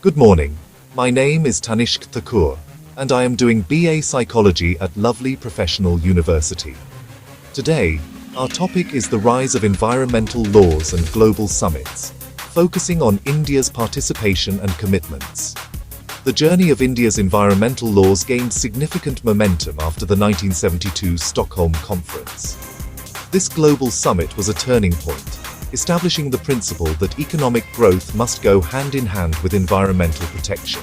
Good morning. My name is Tanishq Thakur, and I am doing BA Psychology at Lovely Professional University. Today, our topic is the rise of environmental laws and global summits, focusing on India's participation and commitments. The journey of India's environmental laws gained significant momentum after the 1972 Stockholm Conference. This global summit was a turning point, establishing the principle that economic growth must go hand in hand with environmental protection.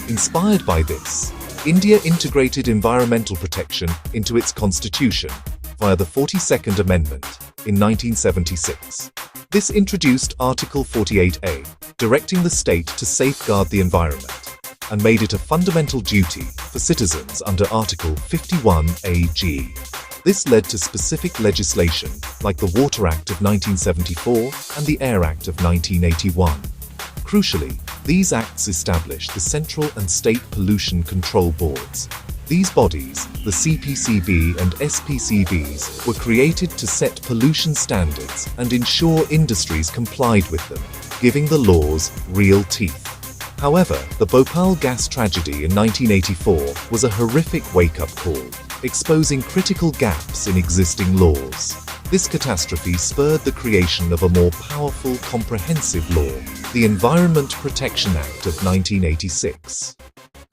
Inspired by this, India integrated environmental protection into its constitution via the 42nd Amendment in 1976. This introduced Article 48A, directing the state to safeguard the environment, and made it a fundamental duty for citizens under Article 51AG. This led to specific legislation like the Water Act of 1974 and the Air Act of 1981. Crucially, these acts established the central and state pollution control boards. These bodies, the CPCB and SPCBs, were created to set pollution standards and ensure industries complied with them, giving the laws real teeth. However, the Bhopal gas tragedy in 1984 was a horrific wake-up call, exposing critical gaps in existing laws. This catastrophe spurred the creation of a more powerful, comprehensive law, the Environment Protection Act of 1986.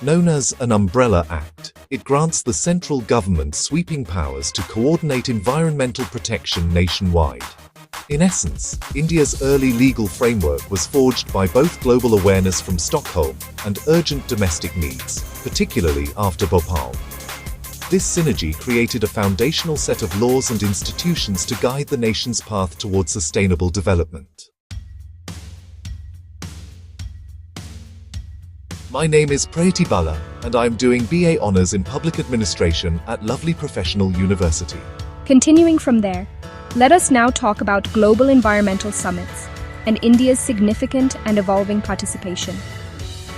Known as an Umbrella Act, it grants the central government sweeping powers to coordinate environmental protection nationwide. In essence, India's early legal framework was forged by both global awareness from Stockholm and urgent domestic needs, particularly after Bhopal. This synergy created a foundational set of laws and institutions to guide the nation's path towards sustainable development. My name is Prayati Bala, and I am doing BA Honours in Public Administration at Lovely Professional University. Continuing from there, let us now talk about global environmental summits and India's significant and evolving participation.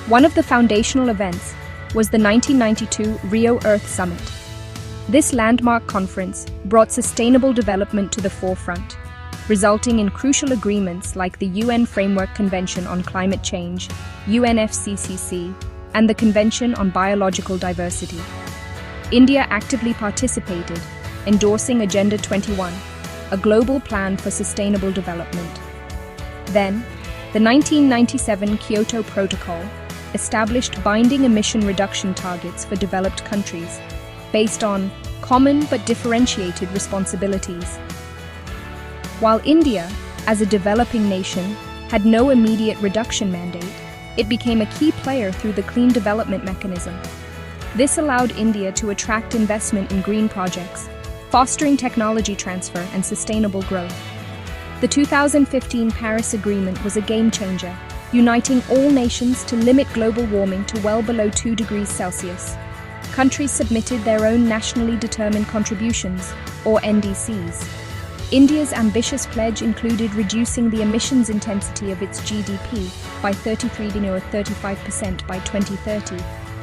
One of the foundational events was the 1992 Rio Earth Summit. This landmark conference brought sustainable development to the forefront, resulting in crucial agreements like the UN Framework Convention on Climate Change, UNFCCC, and the Convention on Biological Diversity. India actively participated, endorsing Agenda 21, a global plan for sustainable development. Then, the 1997 Kyoto Protocol established binding emission reduction targets for developed countries based on common but differentiated responsibilities. While India, as a developing nation, had no immediate reduction mandate, it became a key player through the Clean Development Mechanism. This allowed India to attract investment in green projects, fostering technology transfer and sustainable growth. The 2015 Paris Agreement was a game-changer, uniting all nations to limit global warming to well below 2 degrees Celsius. Countries submitted their own nationally determined contributions, or NDCs. India's ambitious pledge included reducing the emissions intensity of its GDP by 35% by 2030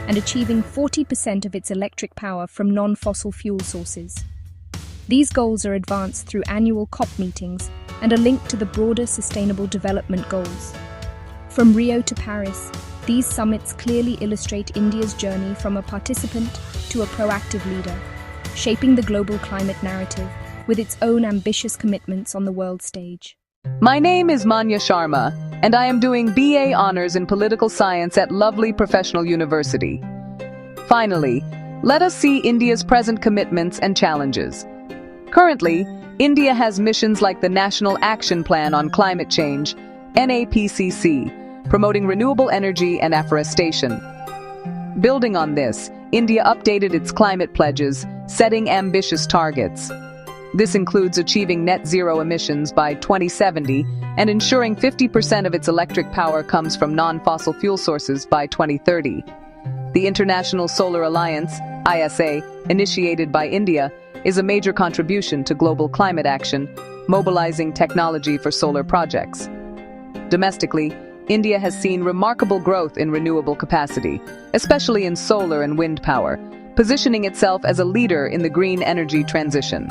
and achieving 40% of its electric power from non-fossil fuel sources. These goals are advanced through annual COP meetings and are linked to the broader Sustainable Development Goals. From Rio to Paris, these summits clearly illustrate India's journey from a participant to a proactive leader, shaping the global climate narrative with its own ambitious commitments on the world stage. My name is Manya Sharma, and I am doing BA Honours in Political Science at Lovely Professional University. Finally, let us see India's present commitments and challenges. Currently, India has missions like the National Action Plan on Climate Change, NAPCC, promoting renewable energy and afforestation. Building on this, India updated its climate pledges, setting ambitious targets. This includes achieving net zero emissions by 2070 and ensuring 50% of its electric power comes from non-fossil fuel sources by 2030. The International Solar Alliance, ISA, initiated by India, is a major contribution to global climate action, mobilizing technology for solar projects. Domestically, India has seen remarkable growth in renewable capacity, especially in solar and wind power, positioning itself as a leader in the green energy transition.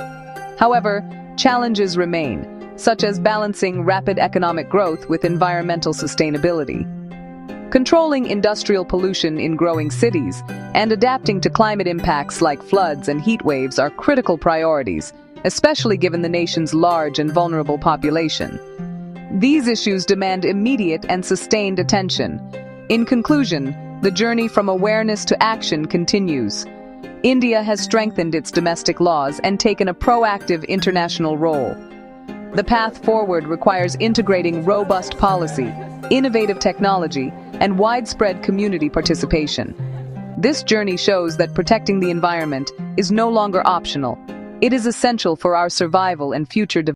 However, challenges remain, such as balancing rapid economic growth with environmental sustainability. controlling industrial pollution in growing cities, and adapting to climate impacts like floods and heat waves are critical priorities, especially given the nation's large and vulnerable population. These issues demand immediate and sustained attention. In conclusion, the journey from awareness to action continues. India has strengthened its domestic laws and taken a proactive international role. The path forward requires integrating robust policy, innovative technology, and widespread community participation. This journey shows that protecting the environment is no longer optional. It is essential for our survival and future development.